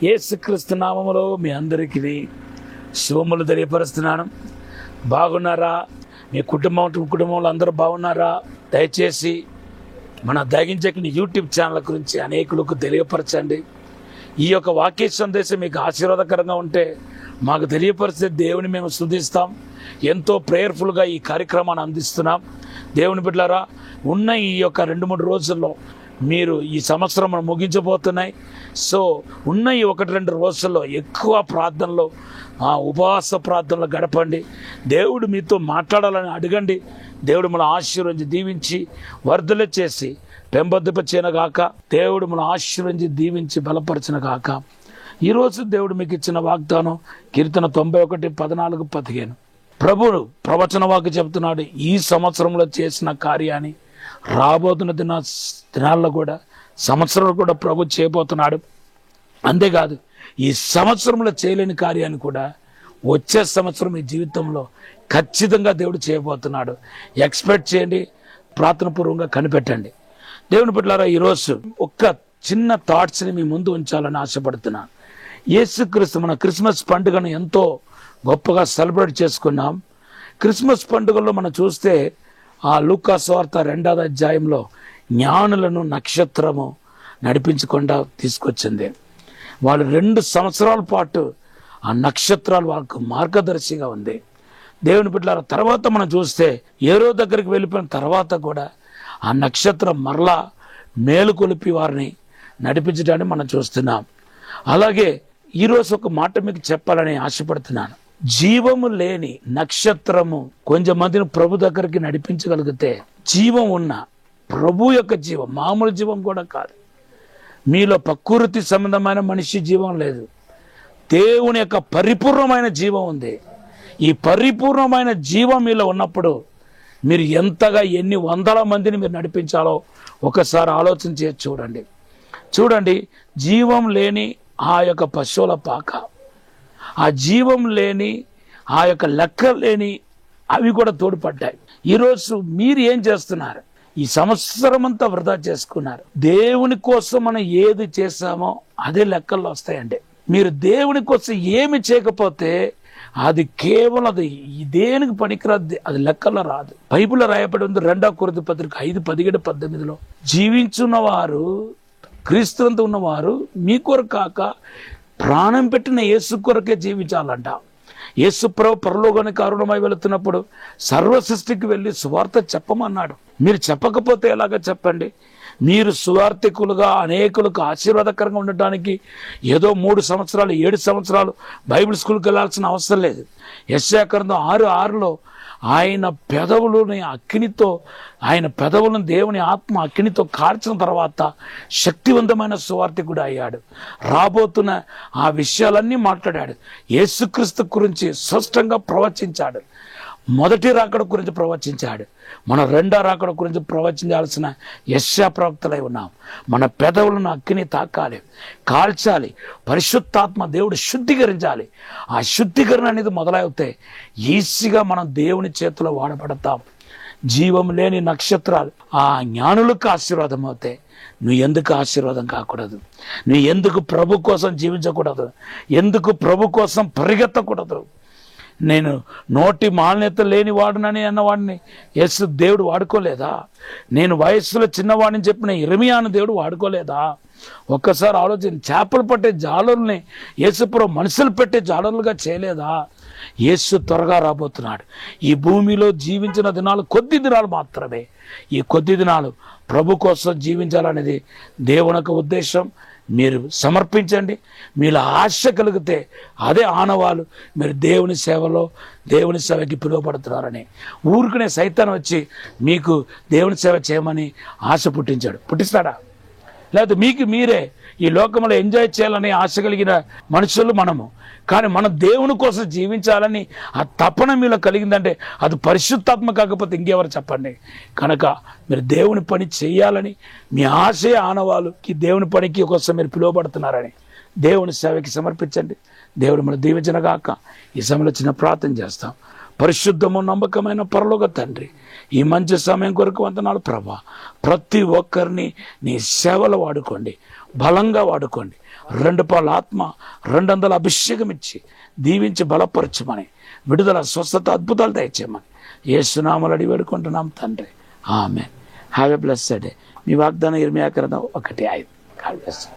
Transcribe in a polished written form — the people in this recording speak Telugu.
యేసుక్రీస్తు నామములో మీ అందరికీ శుభములు తెలియపరుస్తున్నాను. బాగున్నారా? మీ కుటుంబంలో అందరూ బాగున్నారా? దయచేసి మన దగించకిన యూట్యూబ్ ఛానల్ గురించి అనేకులకు తెలియపరచండి. ఈ యొక్క వాక్య సందేశం మీకు ఆశీర్వాదకరంగా ఉంటే మాకు తెలియపరిస్తే దేవుని మేము స్తుతిస్తాం. ఎంతో ప్రేయర్ఫుల్గా ఈ కార్యక్రమాన్ని అందిస్తున్నాం. దేవుని బిడ్డలారా, ఉన్న ఈ యొక్క 2-3 రోజుల్లో మీరు ఈ సంవత్సరం ముగించబోతున్నాయి. సో ఉన్న ఈ 1-2 రోజుల్లో ఎక్కువ ప్రార్థనలో ఉపవాస ప్రార్థనలు గడపండి. దేవుడు మీతో మాట్లాడాలని అడగండి. దేవుడు మన ఆశీర్వదించి దీవించి వర్ధల చేసి పెంపొందింపచేయనుగాక. దేవుడు మన ఆశీర్వదించి దీవించి బలపరచునుగాక. ఈరోజు దేవుడు మీకు ఇచ్చిన వాగ్దానం కీర్తన 91:14-15. ప్రభువు ప్రవచన వాక్కు చెబుతున్నాడు. ఈ సంవత్సరంలో చేసిన కార్యాన్ని రాబోతున్న దినాల్లో కూడా సంవత్సరంలో కూడా ప్రభు చేయబోతున్నాడు. అంతేకాదు, ఈ సంవత్సరంలో చేయలేని కార్యాన్ని కూడా వచ్చే సంవత్సరం మీ జీవితంలో ఖచ్చితంగా దేవుడు చేయబోతున్నాడు. ఎక్స్పెక్ట్ చేయండి, ప్రార్థనాపూర్వకంగా కనిపెట్టండి. దేవుని బిడ్డలారా, ఈరోజు ఒక్క చిన్న థాట్స్ని మీ ముందు ఉంచాలని ఆశపడుతున్నాను. యేసుక్రీస్తు మన క్రిస్మస్ పండుగను ఎంతో గొప్పగా సెలబ్రేట్ చేసుకున్నాం. క్రిస్మస్ పండుగలో మనం చూస్తే ఆ లూకా సువార్త 2వ అధ్యాయంలో జ్ఞానులను నక్షత్రము నడిపించకుండా తీసుకొచ్చింది. వాళ్ళు 2 సంవత్సరాల పాటు ఆ నక్షత్రాలు వాళ్ళకు మార్గదర్శిగా ఉంది. దేవుని బిడ్డలారా, తర్వాత మనం చూస్తే ఏరో దగ్గరికి వెళ్ళిపోయిన తర్వాత కూడా ఆ నక్షత్రం మరలా మేలుకొలిపి వారిని నడిపించడాన్ని మనం చూస్తున్నాం. అలాగే ఈరోజు ఒక మాట మీకు చెప్పాలని ఆశపడుతున్నాను. జీవము లేని నక్షత్రము కొంచెం మందిని ప్రభు దగ్గరికి నడిపించగలిగితే, జీవం ఉన్న ప్రభు యొక్క జీవం, మామూలు జీవం కూడా కాదు, మీలో ప్రకృతి సంబంధమైన మనిషి జీవం లేదు, దేవుని యొక్క పరిపూర్ణమైన జీవం ఉంది. ఈ పరిపూర్ణమైన జీవం మీలో ఉన్నప్పుడు మీరు ఎంతగా ఎన్ని వందల మందిని మీరు నడిపించాలో ఒకసారి ఆలోచన చేసి చూడండి. జీవం లేని ఆ యొక్క పశువుల పాక, ఆ జీవం లేని ఆ యొక్క లెక్క లేని అవి కూడా తోడ్పడ్డాయి. ఈరోజు మీరు ఏం చేస్తున్నారు? ఈ సంవత్సరం అంతా వృధా చేసుకున్నారు. దేవుని కోసం మనం ఏది చేశామో అదే లెక్కల్లో వస్తాయండి. మీరు దేవుని కోసం ఏమి చేయకపోతే అది కేవలం అది దేనికి పనికిరాదు, అది లెక్కల్లో రాదు. బైబిల్లో రాయబడి ఉంది 2వ కొరింథీ పత్రిక 5:17-18 జీవించున్న వారు, క్రీస్తునందు ఉన్నవారు మీ కొరకు కాక ప్రాణం పెట్టిన యేసు కొరకే జీవించాలంట. యేసు ప్రభు పరలోకానికి కారణమై వెళుతున్నప్పుడు సర్వ సృష్టికి వెళ్ళి సువార్త చెప్పమన్నాడు. మీరు చెప్పకపోతే ఎలాగ చెప్పండి? మీరు సువార్థికులుగా అనేకులకు ఆశీర్వాదకరంగా ఉండటానికి ఏదో 3 సంవత్సరాలు 7 సంవత్సరాలు బైబిల్ స్కూల్కి వెళ్ళాల్సిన అవసరం లేదు. యెషయా గ్రంథం 6:6 ఆయన పెదవులని అగ్నితో, ఆయన పెదవులను దేవుని ఆత్మ అగ్నితో కార్చిన తర్వాత శక్తివంతమైన సువార్థికుడు అయ్యాడు. రాబోతున్న ఆ విషయాలన్నీ మాట్లాడాడు. యేసుక్రీస్తు గురించి స్పష్టంగా ప్రవచించాడు. మొదటి రాకడ గురించి ప్రవచించాడు. మన 2వ రాకడ గురించి ప్రవచించాల్సిన యెషయా ప్రవక్తలై ఉన్నాం. మన పెదవులను అగ్ని తాకాలి, కాల్చాలి. పరిశుద్ధాత్మ దేవుడు శుద్ధీకరించాలి. ఆ శుద్ధీకరణ అనేది మొదలవుతే ఈజీగా మనం దేవుని చేతిలో వాడబడతాం. జీవం లేని నక్షత్రాలు ఆ జ్ఞానులకు ఆశీర్వాదం అవుతాయి. నువ్వు ఎందుకు ఆశీర్వాదం కాకూడదు? నువ్వు ఎందుకు ప్రభు కోసం జీవించకూడదు? ఎందుకు ప్రభు కోసం పరిగెత్తకూడదు? నేను నోటి మాన్యత లేని వాడునని అన్నవాడిని యేసు దేవుడు వాడుకోలేదా? నేను వయస్సులో చిన్నవాడిని చెప్పిన ఇర్మియాను దేవుడు వాడుకోలేదా? ఒక్కసారి ఆలోచన. చేపలు పట్టే జాలర్లని యేసుప్రభు మనుషులు పెట్టే జాలర్లుగా చేయలేదా? యేసు త్వరగా రాబోతున్నాడు. ఈ భూమిలో జీవించిన దినాలు కొద్ది దినాలు మాత్రమే. ఈ కొద్ది దినాలు ప్రభు కోసం జీవించాలనేది దేవుని యొక్క ఉద్దేశం. మీరు సమర్పించండి. మీలో ఆశ కలిగితే అదే ఆనవాలు మీరు దేవుని సేవకి పిలువబడుతున్నారని. ఊరికనే సైతాన్ వచ్చి మీకు దేవుని సేవ చేయమని ఆశ పుట్టిస్తాడా? లేకపోతే మీకు మీరే ఈ లోకంలో ఎంజాయ్ చేయాలని ఆశ కలిగిన మనుషులు మనము. కానీ మనం దేవుని కోసం జీవించాలని ఆ తపన మీలో కలిగిందంటే అది పరిశుద్ధాత్మ కాకపోతే ఇంకెవరు చెప్పండి. కనుక మీరు దేవుని పని చేయాలని మీ ఆశయ ఆనవాళ్ళకి దేవుని పనికి కోసం మీరు పిలువబడుతున్నారని దేవుని సేవకి సమర్పించండి. దేవుడు మనం దీవించనగాక. ఈ సమయంలో చిన్న ప్రార్థన చేస్తాం. పరిశుద్ధము నమ్మకమైన పరలోక తండ్రి, ఈ మంచి సమయం కొరకు వందనాలు ప్రభా. ప్రతి ఒక్కరిని నీ సేవలో వాడుకోండి, బలంగా వాడుకోండి. 2 పాల ఆత్మ 200 అభిషేకం ఇచ్చి దీవించి బలపరచమని, విడుదల, స్వస్థత, అద్భుతాలు దయచేయమని యేసునామములో అడిగి వేడుకుంటున్నాం తండ్రి. Amen. Have a blessed day. మీ వాగ్దానం ఇర్మియా గ్రంథం 1:5. God bless you.